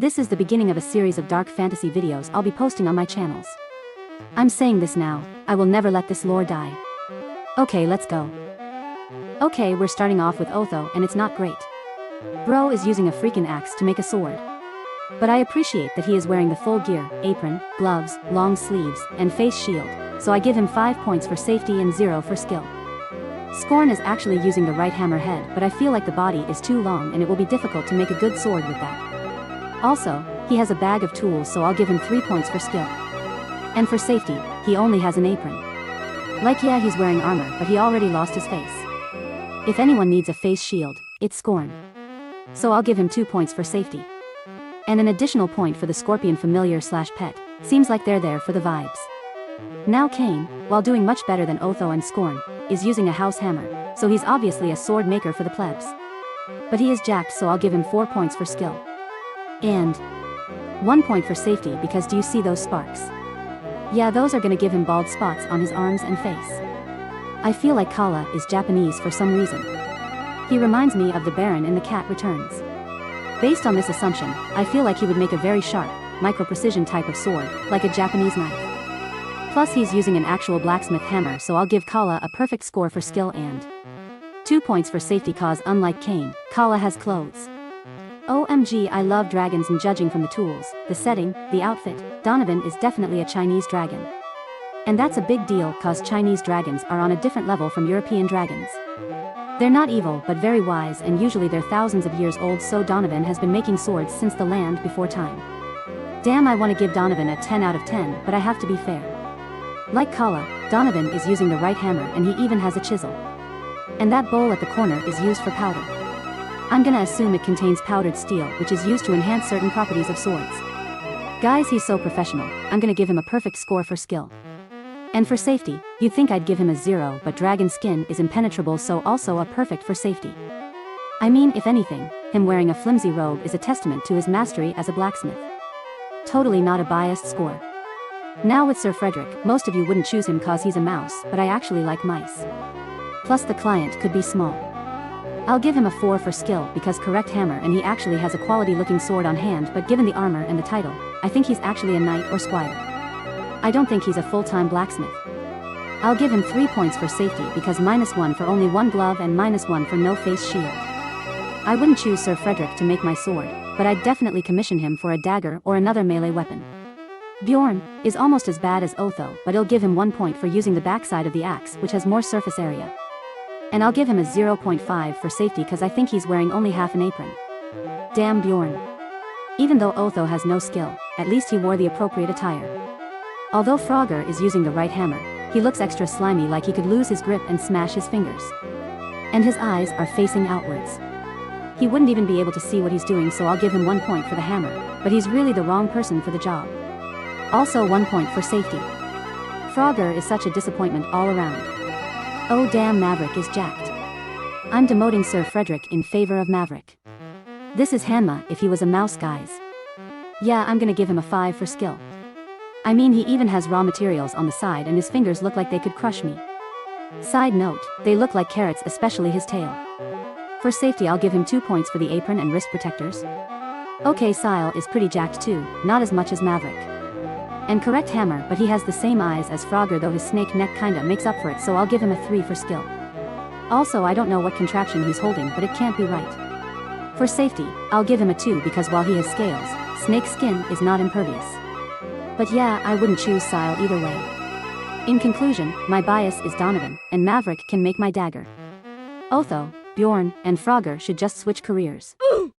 This is the beginning of a series of dark fantasy videos I'll be posting on my channels. I'm saying this now, I will never let this lore die. Okay, let's go. Okay, we're starting off with Otho and it's not great. Bro is using a freaking axe to make a sword. But I appreciate that he is wearing the full gear, apron, gloves, long sleeves, and face shield, so I give him 5 points for safety and 0 for skill. Scorn is actually using the right hammer head, but I feel like the body is too long and it will be difficult to make a good sword with that. Also, he has a bag of tools, so I'll give him 3 points for skill. And for safety, he only has an apron. Like, yeah, he's wearing armor, but he already lost his face. If anyone needs a face shield, it's Scorn. So I'll give him 2 points for safety. And an additional point for the scorpion familiar/pet, seems like they're there for the vibes. Now Cain, while doing much better than Otho and Scorn, is using a house hammer, so he's obviously a sword maker for the plebs. But he is jacked, so I'll give him 4 points for skill. And 1 point for safety, because do you see those sparks? Yeah, those are gonna give him bald spots on his arms and face. I feel like Kala is Japanese for some reason. He reminds me of the Baron in The Cat Returns. Based on this assumption, I feel like he would make a very sharp, micro-precision type of sword, like a Japanese knife. Plus he's using an actual blacksmith hammer, so I'll give Kala a perfect score for skill and 2 points for safety, cause unlike Cain, Kala has clothes. OMG, I love dragons, and judging from the tools, the setting, the outfit, Donovan is definitely a Chinese dragon. And that's a big deal, cause Chinese dragons are on a different level from European dragons. They're not evil but very wise, and usually they're thousands of years old, so Donovan has been making swords since the land before time. Damn, I want to give Donovan a 10 out of 10, but I have to be fair. Like Kala, Donovan is using the right hammer, and he even has a chisel. And that bowl at the corner is used for powder. I'm gonna assume it contains powdered steel, which is used to enhance certain properties of swords. Guys, he's so professional, I'm gonna give him a perfect score for skill. And for safety, you'd think I'd give him a 0, but dragon skin is impenetrable, so also a perfect for safety. I mean, if anything, him wearing a flimsy robe is a testament to his mastery as a blacksmith. Totally not a biased score. Now with Sir Frederick, most of you wouldn't choose him cause he's a mouse, but I actually like mice. Plus the client could be small. I'll give him a 4 for skill, because correct hammer, and he actually has a quality looking sword on hand, but given the armor and the title, I think he's actually a knight or squire. I don't think he's a full-time blacksmith. I'll give him 3 points for safety, because -1 for only 1 glove and -1 for no face shield. I wouldn't choose Sir Frederick to make my sword, but I'd definitely commission him for a dagger or another melee weapon. Bjorn is almost as bad as Otho, but I'll give him 1 point for using the backside of the axe, which has more surface area. And I'll give him a 0.5 for safety, cause I think he's wearing only half an apron. Damn Bjorn. Even though Otho has no skill, at least he wore the appropriate attire. Although Frogger is using the right hammer, he looks extra slimy, like he could lose his grip and smash his fingers. And his eyes are facing outwards. He wouldn't even be able to see what he's doing, so I'll give him 1 point for the hammer, but he's really the wrong person for the job. Also 1 point for safety. Frogger is such a disappointment all around. Oh damn, Maverick is jacked. I'm demoting Sir Frederick in favor of Maverick. This is Hanma if he was a mouse, guys. Yeah, I'm gonna give him a 5 for skill. I mean, he even has raw materials on the side, and his fingers look like they could crush me. Side note, they look like carrots, especially his tail. For safety, I'll give him 2 points for the apron and wrist protectors. Okay, Sile is pretty jacked too, not as much as Maverick. And correct hammer, but he has the same eyes as Frogger, though his snake neck kinda makes up for it, so I'll give him a 3 for skill. Also, I don't know what contraption he's holding, but it can't be right. For safety, I'll give him a 2, because while he has scales, snake skin is not impervious. But yeah, I wouldn't choose Sile either way. In conclusion, my bias is Donovan, and Maverick can make my dagger. Otho, Bjorn, and Frogger should just switch careers.